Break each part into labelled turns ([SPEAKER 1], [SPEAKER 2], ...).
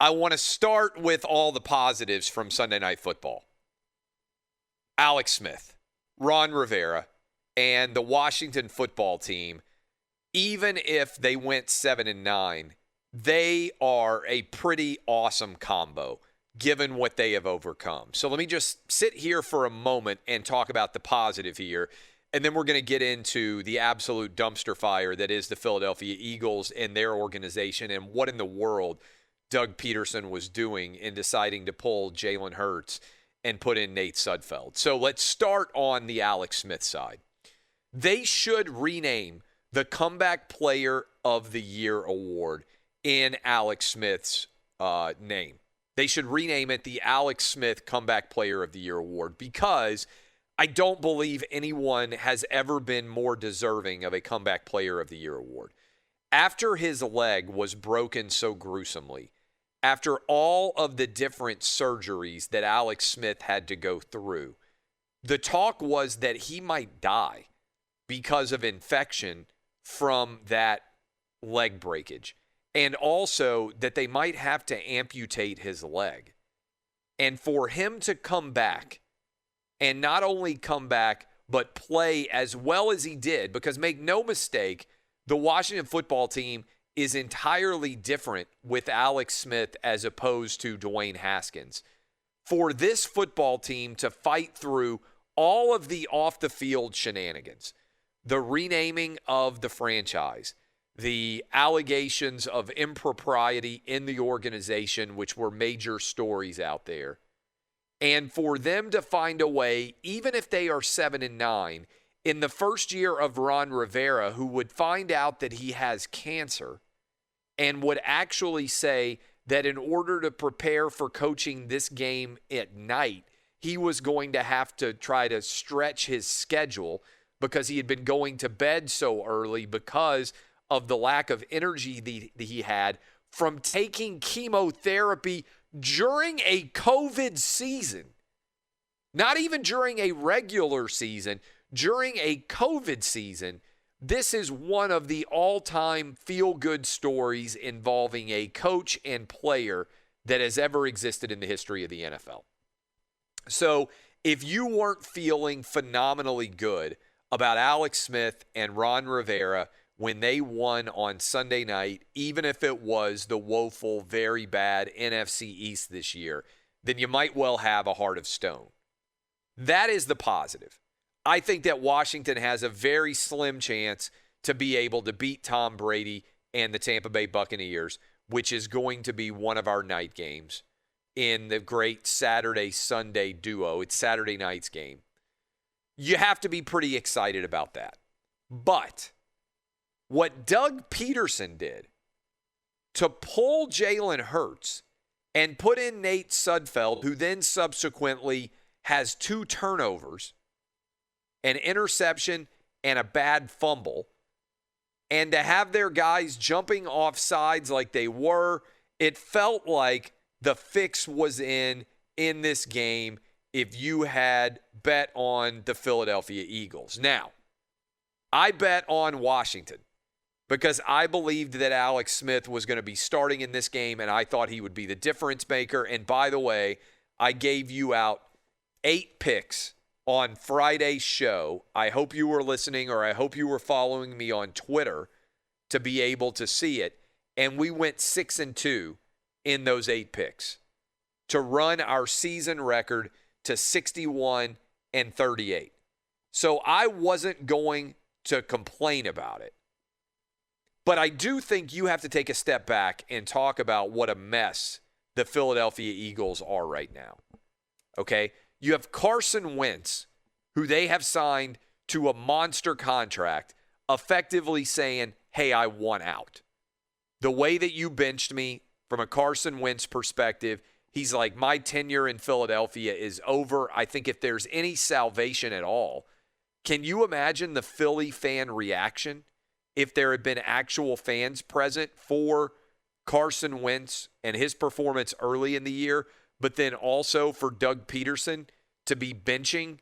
[SPEAKER 1] I want to start with all the positives from Sunday Night Football. Alex Smith, Ron Rivera, and the Washington football team, even if they went 7-9, they are a pretty awesome combo given what they have overcome. So let me just sit here for a moment and talk about the positive here, and then we're going to get into the absolute dumpster fire that is the Philadelphia Eagles and their organization and what in the world Doug Peterson was doing in deciding to pull Jalen Hurts and put in Nate Sudfeld. So let's start on the Alex Smith side. They should rename the Comeback Player of the Year award in Alex Smith's name. They should rename it the Alex Smith Comeback Player of the Year award because I don't believe anyone has ever been more deserving of a Comeback Player of the Year award. After his leg was broken so gruesomely, after all of the different surgeries that Alex Smith had to go through, the talk was that he might die because of infection from that leg breakage, and also that they might have to amputate his leg. And for him to come back, and not only come back, but play as well as he did, because make no mistake, the Washington football team is entirely different with Alex Smith as opposed to Dwayne Haskins. For this football team to fight through all of the off-the-field shenanigans, the renaming of the franchise, the allegations of impropriety in the organization, which were major stories out there, and for them to find a way, even if they are 7-9, in the first year of Ron Rivera, who would find out that he has cancer and would actually say that in order to prepare for coaching this game at night, he was going to have to try to stretch his schedule because he had been going to bed so early because of the lack of energy that he had from taking chemotherapy during a COVID season. Not even during a regular season, during a COVID season. This is one of the all-time feel-good stories involving a coach and player that has ever existed in the history of the NFL. So if you weren't feeling phenomenally good about Alex Smith and Ron Rivera when they won on Sunday night, even if it was the woeful, very bad NFC East this year, then you might well have a heart of stone. That is the positive. I think that Washington has a very slim chance to be able to beat Tom Brady and the Tampa Bay Buccaneers, which is going to be one of our night games in the great Saturday-Sunday duo. It's Saturday night's game. You have to be pretty excited about that. But what Doug Peterson did to pull Jalen Hurts and put in Nate Sudfeld, who then subsequently has 2 turnovers, an interception, and a bad fumble, and to have their guys jumping off sides like they were, it felt like the fix was in this game if you had bet on the Philadelphia Eagles. Now, I bet on Washington because I believed that Alex Smith was going to be starting in this game, and I thought he would be the difference maker. And by the way, I gave you out 8 picks on Friday's show. I hope you were listening, or I hope you were following me on Twitter to be able to see it. And we went 6-2 in those 8 picks to run our season record to 61-38. So I wasn't going to complain about it. But I do think you have to take a step back and talk about what a mess the Philadelphia Eagles are right now. Okay? You have Carson Wentz, who they have signed to a monster contract, effectively saying, hey, I want out. The way that you benched me from a Carson Wentz perspective, he's like, my tenure in Philadelphia is over. I think if there's any salvation at all, can you imagine the Philly fan reaction if there had been actual fans present for Carson Wentz and his performance early in the year, but then also for Doug Peterson to be benching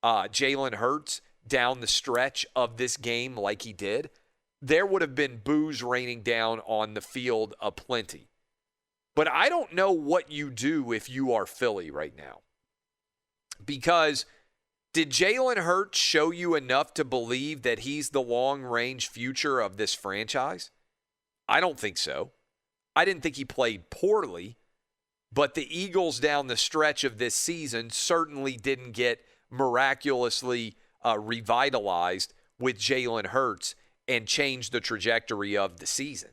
[SPEAKER 1] Jalen Hurts down the stretch of this game like he did? There would have been boos raining down on the field aplenty. But I don't know what you do if you are Philly right now. Because did Jalen Hurts show you enough to believe that he's the long-range future of this franchise? I don't think so. I didn't think he played poorly, but the Eagles down the stretch of this season certainly didn't get miraculously revitalized with Jalen Hurts and change the trajectory of the season,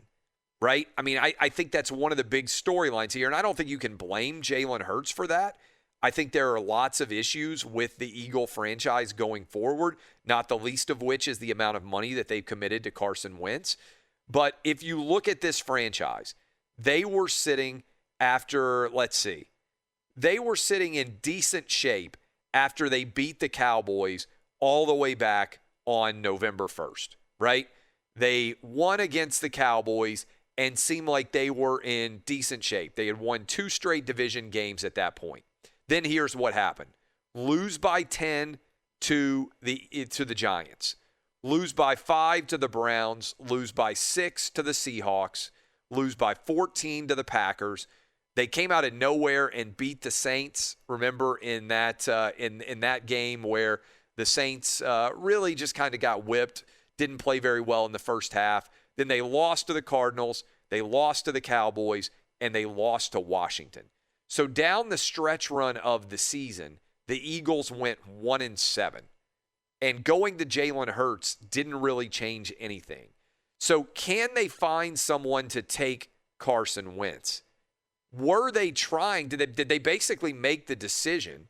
[SPEAKER 1] right? I mean, I think that's one of the big storylines here, and I don't think you can blame Jalen Hurts for that. I think there are lots of issues with the Eagle franchise going forward, not the least of which is the amount of money that they've committed to Carson Wentz. But if you look at this franchise, they were sitting after, they were sitting in decent shape after they beat the Cowboys all the way back on November 1st, right? They won against the Cowboys and seemed like they were in decent shape. They had won 2 straight division games at that point. Then here's what happened. Lose by 10 to the Giants. Lose by 5 to the Browns. Lose by 6 to the Seahawks. Lose by 14 to the Packers. They came out of nowhere and beat the Saints. Remember in that in that game where the Saints really just kind of got whipped, didn't play very well in the first half. Then they lost to the Cardinals, they lost to the Cowboys, and they lost to Washington. So down the stretch run of the season, the Eagles went 1-7. And going to Jalen Hurts didn't really change anything. So can they find someone to take Carson Wentz? Were they trying? Did they basically make the decision,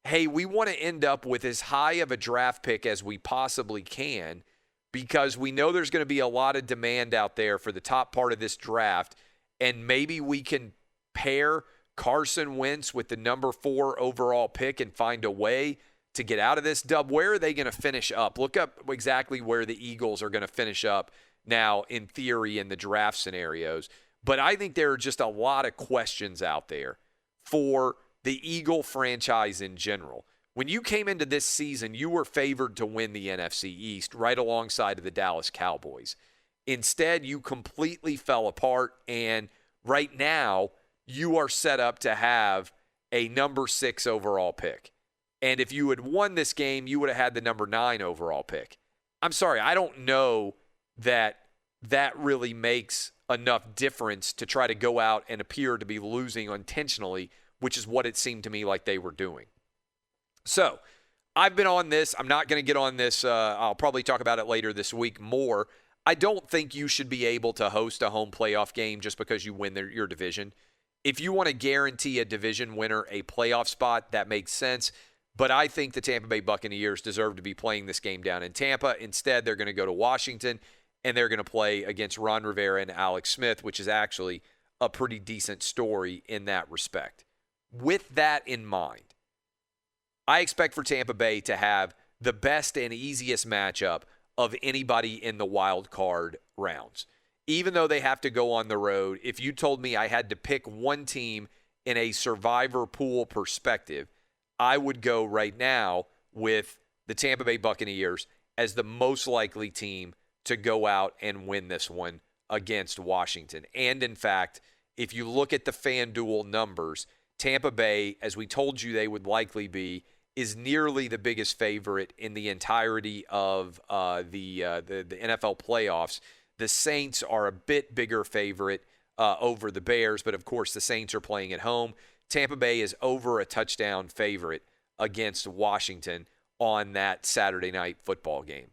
[SPEAKER 1] hey, we want to end up with as high of a draft pick as we possibly can because we know there's going to be a lot of demand out there for the top part of this draft, and maybe we can pair Carson Wentz with the number 4 overall pick and find a way to get out of this. Dub, where are they going to finish up? Look up exactly where the Eagles are going to finish up now in theory in the draft scenarios. But I think there are just a lot of questions out there for the Eagle franchise in general. When you came into this season, you were favored to win the NFC East right alongside of the Dallas Cowboys. Instead, you completely fell apart, and right now you are set up to have a number 6 overall pick. And if you had won this game, you would have had the number 9 overall pick. I'm sorry, I don't know that really makes enough difference to try to go out and appear to be losing intentionally, which is what it seemed to me like they were doing. So I've been on this. I'm not going to get on this. I'll probably talk about it later this week more. I don't think you should be able to host a home playoff game just because you win your division. If you want to guarantee a division winner a playoff spot, that makes sense. But I think the Tampa Bay Buccaneers deserve to be playing this game down in Tampa. Instead, they're going to go to Washington, and they're going to play against Ron Rivera and Alex Smith, which is actually a pretty decent story in that respect. With that in mind, I expect for Tampa Bay to have the best and easiest matchup of anybody in the wild card rounds. Even though they have to go on the road, if you told me I had to pick one team in a survivor pool perspective, I would go right now with the Tampa Bay Buccaneers as the most likely team to go out and win this one against Washington. And in fact, if you look at the FanDuel numbers, Tampa Bay, as we told you they would likely be, is nearly the biggest favorite in the entirety of the NFL playoffs. The Saints are a bit bigger favorite over the Bears, but of course the Saints are playing at home. Tampa Bay is over a touchdown favorite against Washington on that Saturday night football game.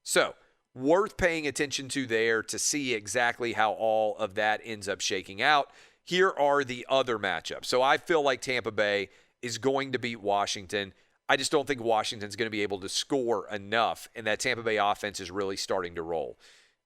[SPEAKER 1] So, worth paying attention to there to see exactly how all of that ends up shaking out. Here are the other matchups. So I feel like Tampa Bay is going to beat Washington. I just don't think Washington's going to be able to score enough, and that Tampa Bay offense is really starting to roll.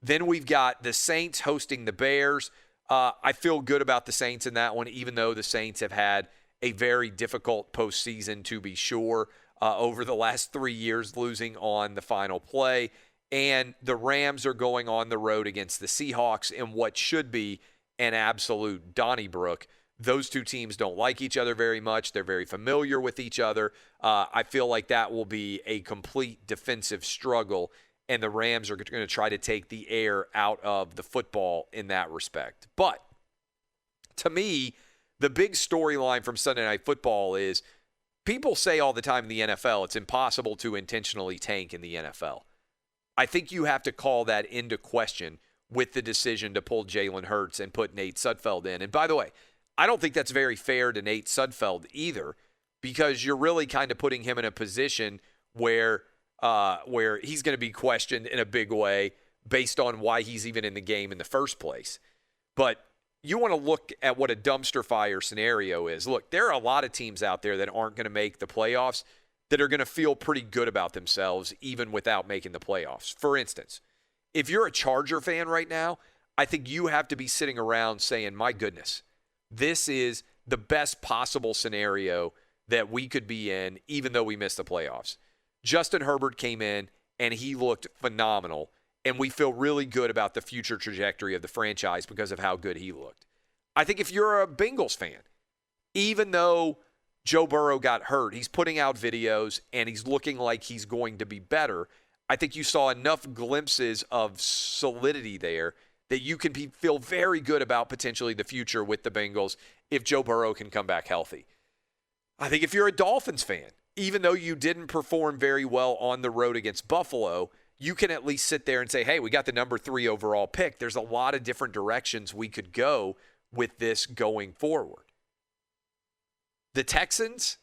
[SPEAKER 1] Then we've got the Saints hosting the Bears. I feel good about the Saints in that one, even though the Saints have had a very difficult postseason, to be sure, over the last 3 years, losing on the final play. And the Rams are going on the road against the Seahawks in what should be an absolute Donnybrook. Those two teams don't like each other very much. They're very familiar with each other. I feel like that will be a complete defensive struggle, and the Rams are going to try to take the air out of the football in that respect. But To me, the big storyline from Sunday Night Football is people say all the time in the NFL it's impossible to intentionally tank in the NFL. I think you have to call that into question with the decision to pull Jalen Hurts and put Nate Sudfeld in. And by the way, I don't think that's very fair to Nate Sudfeld either, because you're really kind of putting him in a position where he's going to be questioned in a big way based on why he's even in the game in the first place. But you want to look at what a dumpster fire scenario is. Look, there are a lot of teams out there that aren't going to make the playoffs that are going to feel pretty good about themselves even without making the playoffs. For instance, if you're a Charger fan right now, I think you have to be sitting around saying, my goodness, this is the best possible scenario that we could be in, even though we missed the playoffs. Justin Herbert came in, and he looked phenomenal, and we feel really good about the future trajectory of the franchise because of how good he looked. I think if you're a Bengals fan, even though Joe Burrow got hurt, he's putting out videos, and he's looking like he's going to be better. I think you saw enough glimpses of solidity there that you can feel very good about potentially the future with the Bengals if Joe Burrow can come back healthy. I think if you're a Dolphins fan, even though you didn't perform very well on the road against Buffalo, you can at least sit there and say, hey, we got the number 3 overall pick. There's a lot of different directions we could go with this going forward. The Texans,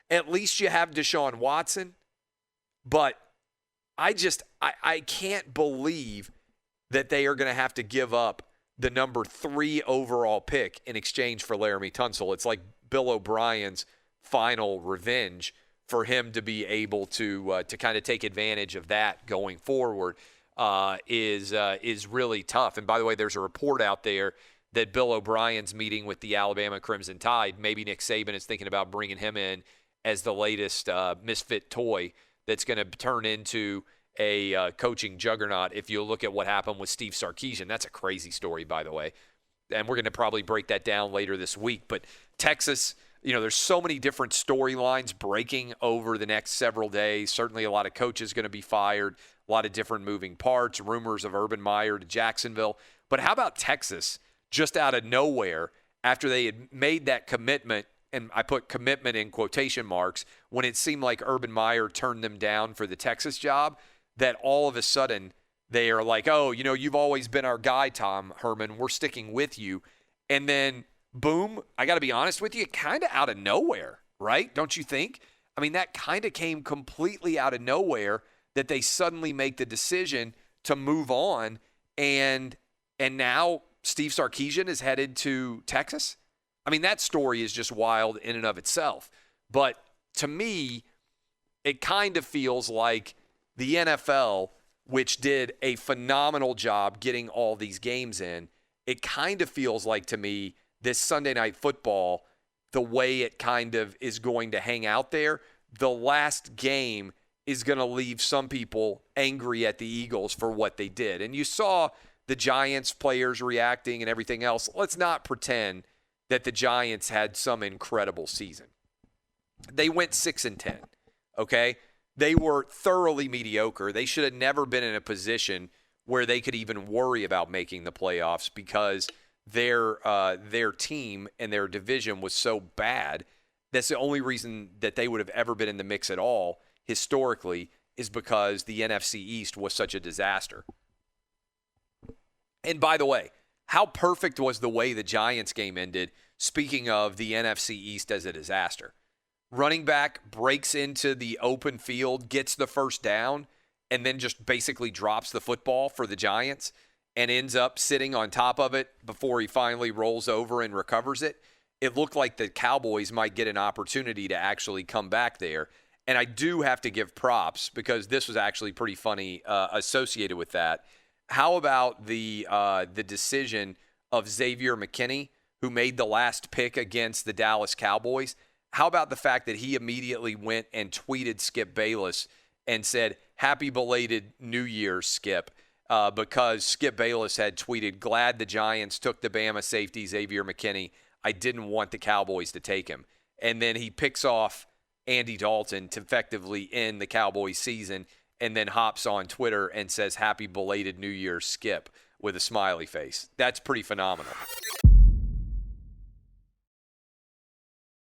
[SPEAKER 1] at least you have Deshaun Watson. But I can't believe that they are going to have to give up the number 3 overall pick in exchange for Laramie Tunsil. It's like Bill O'Brien's final revenge for him to be able to kind of take advantage of that going forward is really tough. And by the way, there's a report out there that Bill O'Brien's meeting with the Alabama Crimson Tide. Maybe Nick Saban is thinking about bringing him in as the latest misfit toy that's going to turn into a coaching juggernaut if you look at what happened with Steve Sarkisian. That's a crazy story, by the way. And we're going to probably break that down later this week. But Texas, there's so many different storylines breaking over the next several days. Certainly a lot of coaches going to be fired, a lot of different moving parts, rumors of Urban Meyer to Jacksonville. But how about Texas just out of nowhere after they had made that commitment, and I put commitment in quotation marks, when it seemed like Urban Meyer turned them down for the Texas job, that all of a sudden they are like, oh, you've always been our guy, Tom Herman. We're sticking with you. And then, boom, I got to be honest with you, kind of out of nowhere, right? Don't you think? I mean, that kind of came completely out of nowhere that they suddenly make the decision to move on. And now Steve Sarkisian is headed to Texas. I mean, that story is just wild in and of itself. But to me, it kind of feels like the NFL, which did a phenomenal job getting all these games in, it kind of feels like to me this Sunday Night Football, the way it kind of is going to hang out there, the last game is going to leave some people angry at the Eagles for what they did. And you saw the Giants players reacting and everything else. Let's not pretend that the Giants had some incredible season. They went 6-10, okay? They were thoroughly mediocre. They should have never been in a position where they could even worry about making the playoffs because their team and their division was so bad. That's the only reason that they would have ever been in the mix at all historically is because the NFC East was such a disaster. And by the way, how perfect was the way the Giants game ended, speaking of the NFC East as a disaster? Running back breaks into the open field, gets the first down, and then just basically drops the football for the Giants and ends up sitting on top of it before he finally rolls over and recovers it. It looked like the Cowboys might get an opportunity to actually come back there. And I do have to give props because this was actually pretty funny associated with that. How about the decision of Xavier McKinney, who made the last pick against the Dallas Cowboys? How about the fact that he immediately went and tweeted Skip Bayless and said, "Happy belated New Year, Skip," because Skip Bayless had tweeted, "Glad the Giants took the Bama safety Xavier McKinney. I didn't want the Cowboys to take him." And then he picks off Andy Dalton to effectively end the Cowboys season and then hops on Twitter and says, "Happy belated New Year, Skip," with a smiley face. That's pretty phenomenal.